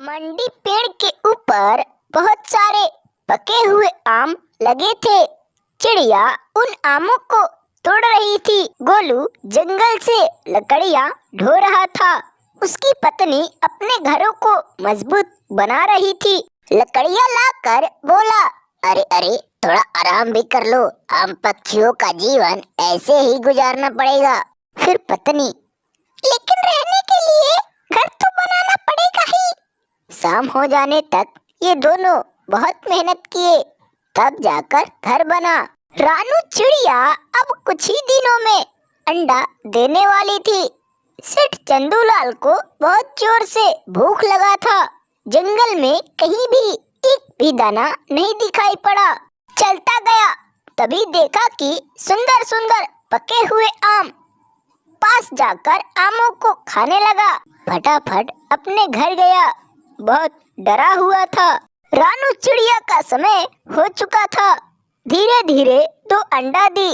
मंडी पेड़ के ऊपर बहुत सारे पके हुए आम लगे थे। चिड़िया उन आमों को तोड़ रही थी। गोलू जंगल से लकड़ियाँ ढो रहा था। उसकी पत्नी अपने घरों को मजबूत बना रही थी। लकड़ियाँ लाकर बोला, अरे अरे थोड़ा आराम भी कर लो, आम पक्षियों का जीवन ऐसे ही गुजारना पड़ेगा। फिर पत्नी, लेकिन रहने के लिए घर तो बनाना पड़ेगा ही। शाम हो जाने तक ये दोनों बहुत मेहनत किए, तब जाकर घर बना। रानू चिड़िया अब कुछ ही दिनों में अंडा देने वाली थी। सेठ चंदूलाल को बहुत जोर से भूख लगा था। जंगल में कहीं भी एक भी दाना नहीं दिखाई पड़ा। चलता गया, तभी देखा कि सुंदर सुंदर पके हुए आम। पास जाकर आमों को खाने लगा। फटाफट अपने घर गया। बहुत डरा हुआ था। रानू चिड़िया का समय हो चुका था। धीरे धीरे 2 अंडा दी।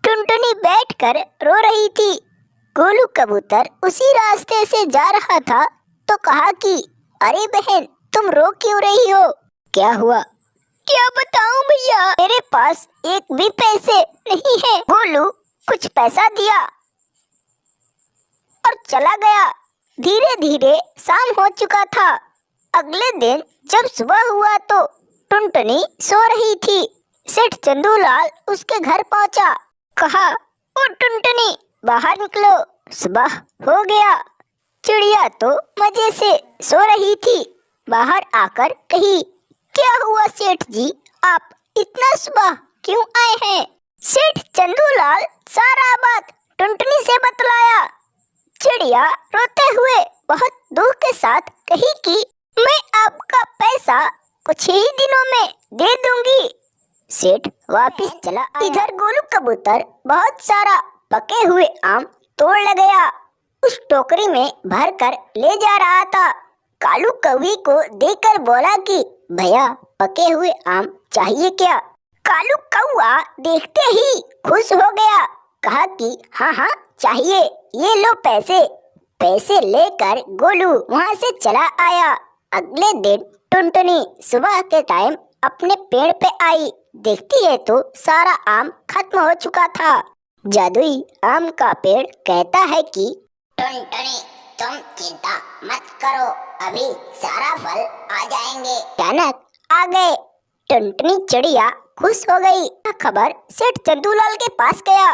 टुनटुनी बैठकर रो रही थी। गोलू कबूतर उसी रास्ते से जा रहा था तो कहा कि अरे बहन, तुम रो क्यों रही हो? क्या हुआ? क्या बताऊं भैया, मेरे पास एक भी पैसे नहीं है। गोलू कुछ पैसा दिया और चला गया। धीरे धीरे शाम हो चुका था। अगले दिन जब सुबह हुआ तो टुनटुनी सो रही थी। सेठ चंदूलाल उसके घर पहुंचा। कहा, ओ टुनटुनी, बाहर निकलो, सुबह हो गया। चिड़िया तो मजे से सो रही थी। बाहर आकर कही, क्या हुआ सेठ जी, आप इतना सुबह क्यों आए हैं? सेठ चंदूलाल सारा बात टुनटुनी से बतलाया। चिड़िया रोते हुए बहुत दुख के साथ कही कि मैं आपका पैसा कुछ ही दिनों में दे दूंगी। सेठ वापिस चला आया। इधर गोलू कबूतर बहुत सारा पके हुए आम तोड़ ले गया। उस टोकरी में भरकर ले जा रहा था। कालू कौवे को देखकर बोला कि भैया, पके हुए आम चाहिए क्या? कालू कौवा देखते ही खुश हो गया। कहा कि हाँ हाँ चाहिए, ये लो पैसे। पैसे लेकर गोलू वहाँ से चला आया। अगले दिन टुनटुनी सुबह के टाइम अपने पेड़ पे आई। देखती है तो सारा आम खत्म हो चुका था। जादुई आम का पेड़ कहता है कि टुनटुनी, तुम चिंता मत करो, अभी सारा फल आ जाएंगे। अचानक आ गए। टुनटुनी चिड़िया खुश हो गई। खबर सेठ चंदूलाल के पास गया।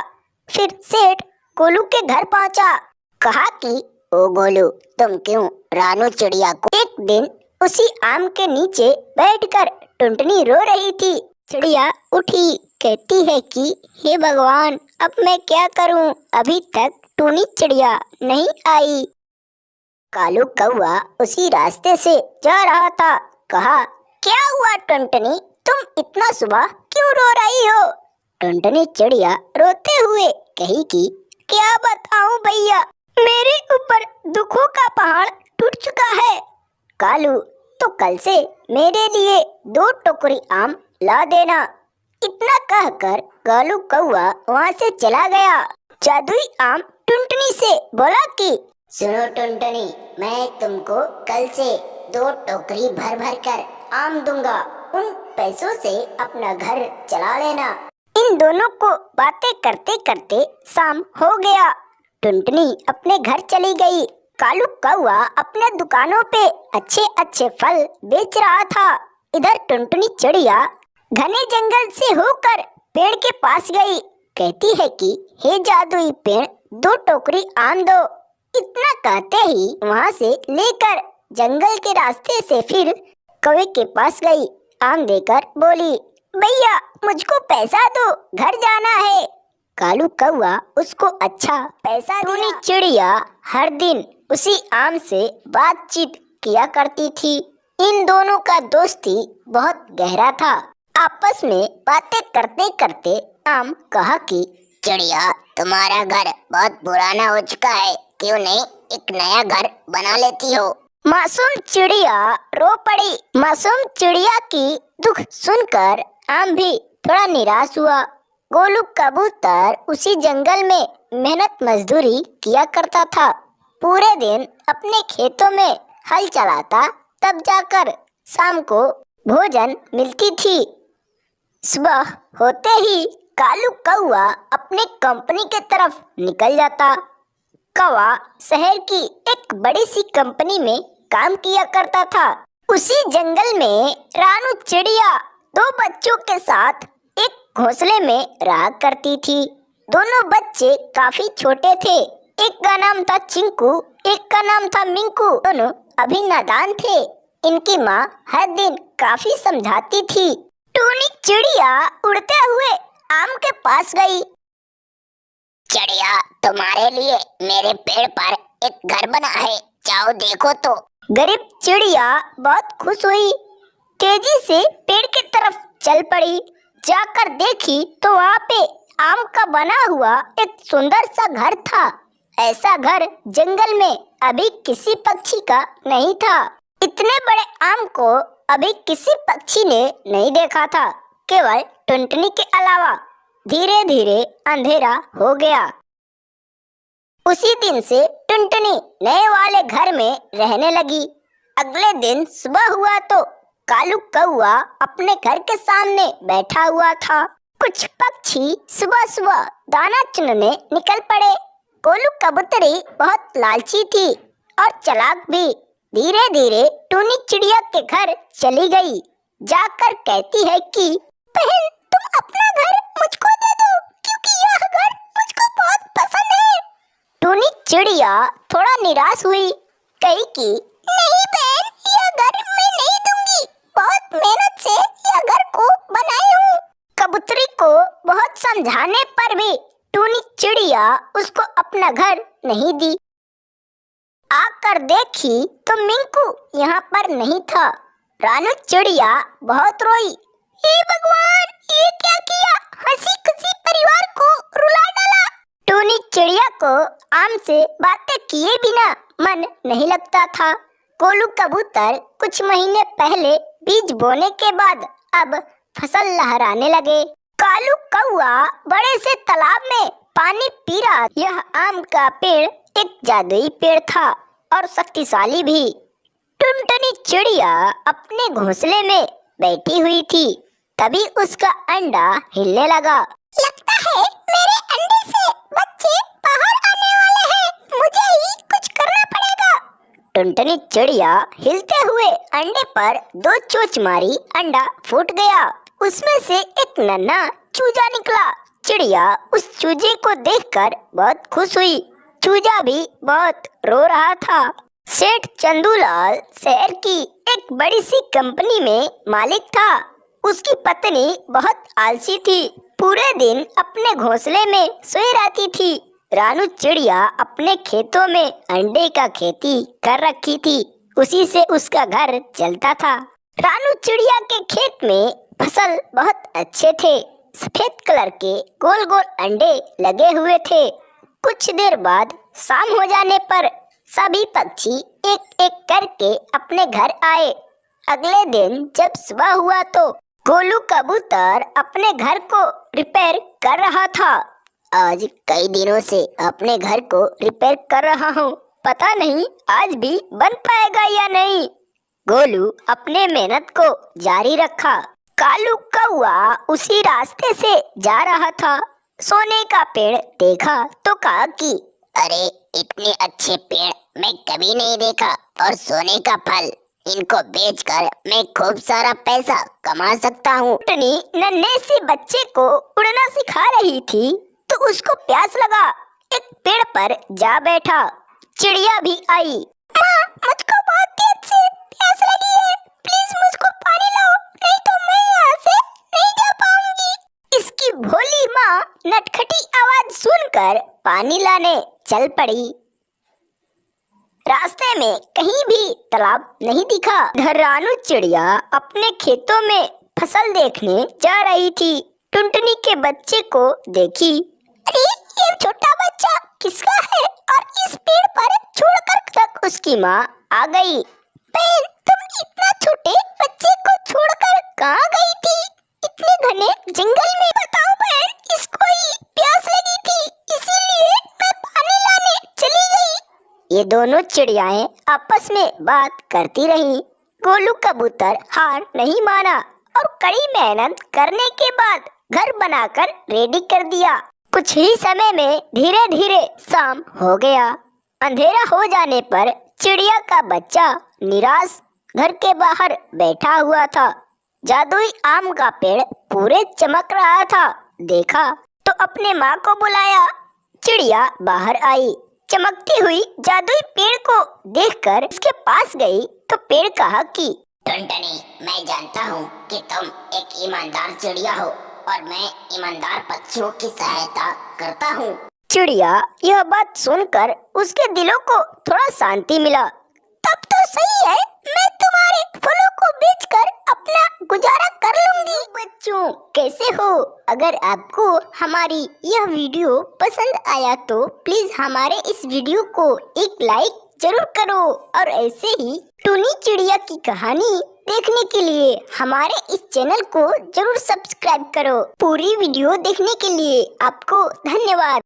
फिर सेठ गोलू के घर पहुंचा। कहा कि ओ गोलू, तुम क्यों रानू चिड़िया को? एक दिन उसी आम के नीचे बैठकर टुनटुनी रो रही थी। चिड़िया उठी, कहती है कि हे भगवान, अब मैं क्या करूं? अभी तक टूनी चिड़िया नहीं आई। कालू कौवा उसी रास्ते से जा रहा था। कहा, क्या हुआ टुनटुनी, तुम इतना सुबह क्यों रो रही हो? टुनटुनी चिड़िया रोते हुए कही कि क्या बताऊं भैया, मेरे ऊपर दुखों का पहाड़ टूट चुका है। कालू, तो कल से मेरे लिए 2 टोकरी आम ला देना। इतना कहकर कालू कौवा वहाँ से चला गया। जादुई आम टुनटुनी से बोला कि सुनो टुनटुनी, मैं तुमको कल से 2 टोकरी भर भर कर आम दूंगा। उन पैसों से अपना घर चला लेना। इन दोनों को बातें करते करते शाम हो गया। टुनटुनी अपने घर चली गई। कालू कौवा अपने दुकानों पे अच्छे अच्छे फल बेच रहा था। इधर टुनटुनी चिड़िया घने जंगल से होकर पेड़ के पास गई। कहती है कि हे जादुई पेड़, 2 टोकरी आम दो। इतना कहते ही वहाँ से लेकर जंगल के रास्ते से फिर कौवे के पास गई। आम देकर बोली, भैया मुझको पैसा दो, घर जाना है। कालू कौवा उसको अच्छा पैसा दिया। टुनटुनी चिड़िया हर दिन उसी आम से बातचीत किया करती थी। इन दोनों का दोस्ती बहुत गहरा था। आपस में बातें करते करते आम कहा कि चिड़िया, तुम्हारा घर बहुत पुराना हो चुका है, क्यों नहीं एक नया घर बना लेती हो? मासूम चिड़िया रो पड़ी। मासूम चिड़िया की दुख सुनकर आम भी थोड़ा निराश हुआ। गोलू कबूतर उसी जंगल में मेहनत मजदूरी किया करता था। पूरे दिन अपने खेतों में हल चलाता तब जाकर शाम को भोजन मिलती थी। सुबह होते ही कालू कौआ अपने कंपनी के तरफ निकल जाता। कौवा शहर की एक बड़ी सी कंपनी में काम किया करता था। उसी जंगल में रानू चिड़िया दो बच्चों के साथ एक घोंसले में रहा करती थी। दोनों बच्चे काफी छोटे थे। एक का नाम था चिंकू, एक का नाम था मिंकू। दोनों अभी नादान थे। इनकी माँ हर दिन काफी समझाती थी। टूनी चिड़िया उड़ते हुए आम के पास गई। चिड़िया, तुम्हारे लिए मेरे पेड़ पर एक घर बना है, जाओ देखो तो। गरीब चिड़िया बहुत खुश हुई। तेजी से पेड़ की तरफ चल पड़ी। जाकर देखी तो वहाँ पे आम का बना हुआ एक सुंदर सा घर था। ऐसा घर जंगल में अभी किसी पक्षी का नहीं था। इतने बड़े आम को अभी किसी पक्षी ने नहीं देखा था, केवल टुनटुनी के अलावा। धीरे धीरे अंधेरा हो गया। उसी दिन से टुनटुनी नए वाले घर में रहने लगी। अगले दिन सुबह हुआ तो कालू कौआ अपने घर के सामने बैठा हुआ था। कुछ पक्षी सुबह सुबह दाना चुनने निकल पड़े। कोलू कबूतरी बहुत लालची थी और चालाक भी। धीरे धीरे टूनी चिड़िया के घर चली गई। जाकर कहती है कि बहन, तुम अपना घर मुझको दे दो, क्योंकि यह घर मुझको बहुत पसंद है। टूनी चिड़िया थोड़ा निराश हुई। कही कि नहीं बहन, यह घर मैं नहीं दूंगी। बहुत मेहनत से यह घर को बनाई हूँ। कबूतरी को बहुत समझाने पर भी टूनी चिड़िया उसको अपना घर नहीं दी। आकर देखी तो मिंकू यहाँ पर नहीं था। रानू चिड़िया बहुत रोई। हे भगवान, ये क्या किया? हंसी खुशी परिवार को रुला डाला। टूनी चिड़िया को आम से बातें किए बिना मन नहीं लगता था। कोलू कबूतर कुछ महीने पहले बीज बोने के बाद अब फसल लहराने लगे। कालू कौआ बड़े से तालाब में पानी पी रहा। यह आम का पेड़ एक जादुई पेड़ था और शक्तिशाली भी। टुनटुनी चिड़िया अपने घोंसले में बैठी हुई थी। तभी उसका अंडा हिलने लगा। लगता है मेरे अंडे से बच्चे बाहर आने वाले हैं। मुझे ही कुछ करना पड़ेगा। टुनटुनी चिड़िया हिलते हुए अंडे पर दो चोंच मारी। अंडा फूट गया। उसमें से एक नन्हा चूजा निकला। चिड़िया उस चूजे को देखकर बहुत खुश हुई। चूजा भी बहुत रो रहा था। सेठ चंदूलाल शहर की एक बड़ी सी कंपनी में मालिक था। उसकी पत्नी बहुत आलसी थी। पूरे दिन अपने घोंसले में सोई रहती थी। रानू चिड़िया अपने खेतों में अंडे का खेती कर रखी थी। उसी से उसका घर चलता था। रानू चिड़िया के खेत में फसल बहुत अच्छे थे। सफेद कलर के गोल गोल अंडे लगे हुए थे। कुछ देर बाद शाम हो जाने पर सभी पक्षी एक एक करके अपने घर आए। अगले दिन जब सुबह हुआ तो कोलू कबूतर अपने घर को रिपेयर कर रहा था। आज कई दिनों से अपने घर को रिपेयर कर रहा हूँ, पता नहीं आज भी बन पाएगा या नहीं। गोलू अपने मेहनत को जारी रखा। कालू कौआ उसी रास्ते से जा रहा था। सोने का पेड़ देखा तो कहा कि अरे, इतने अच्छे पेड़ मैं कभी नहीं देखा। और सोने का फल, इनको बेचकर मैं खूब सारा पैसा कमा सकता हूँ। टुनटुनी नन्हे से बच्चे को उड़ना सिखा रही थी तो उसको प्यास लगा। एक पेड़ पर जा बैठा। चिड़िया भी आई। माँ, मुझको बहुत तेज से प्यास लगी है। प्लीज मुझको पानी लाओ, नहीं तो मैं यहाँ से नहीं जा पाऊंगी। इसकी भोली माँ नटखटी आवाज सुनकर पानी लाने चल पड़ी। रास्ते में कहीं भी तालाब नहीं दिखा। इधर रानू चिड़िया अपने खेतों में फसल देखने जा रही थी। टुनटुनी के बच्चे को देखी। अरे, ये छोटा बच्चा किसका है और इस पेड़ पर छोड़कर तक उसकी माँ आ गई। बहन, तुम इतना छोटे बच्चे को छोड़कर कहाँ गई थी? इतने घने जंगल में। बताओ बहन, इसको ही प्यास लगी थी, इसीलिए मैं पानी लाने चली गई। ये दोनों चिड़ियाएं आपस में बात करती रहीं। गोलू कबूतर हार नहीं माना और कड़ी मेहनत करने के बाद घर बनाकर रेडी कर दिया। कुछ ही समय में धीरे धीरे शाम हो गया। अंधेरा हो जाने पर चिड़िया का बच्चा निराश घर के बाहर बैठा हुआ था। जादुई आम का पेड़ पूरे चमक रहा था। देखा तो अपने माँ को बुलाया। चिड़िया बाहर आई। चमकती हुई जादुई पेड़ को देखकर उसके पास गई तो पेड़ कहा कि टुनटुनी, मैं जानता हूँ कि तुम एक ईमानदार चिड़िया हो और मैं ईमानदार पक्षियों की सहायता करता हूँ। चिड़िया यह बात सुनकर उसके दिलों को थोड़ा शांति मिला। तब तो सही है, मैं तुम्हारे फलों को बेचकर अपना गुजारा कर लूंगी। बच्चों कैसे हो? अगर आपको हमारी यह वीडियो पसंद आया तो प्लीज हमारे इस वीडियो को एक लाइक जरूर करो और ऐसे ही टूनी चिड़िया की कहानी देखने के लिए हमारे इस चैनल को जरूर सब्सक्राइब करो। पूरी वीडियो देखने के लिए आपको धन्यवाद।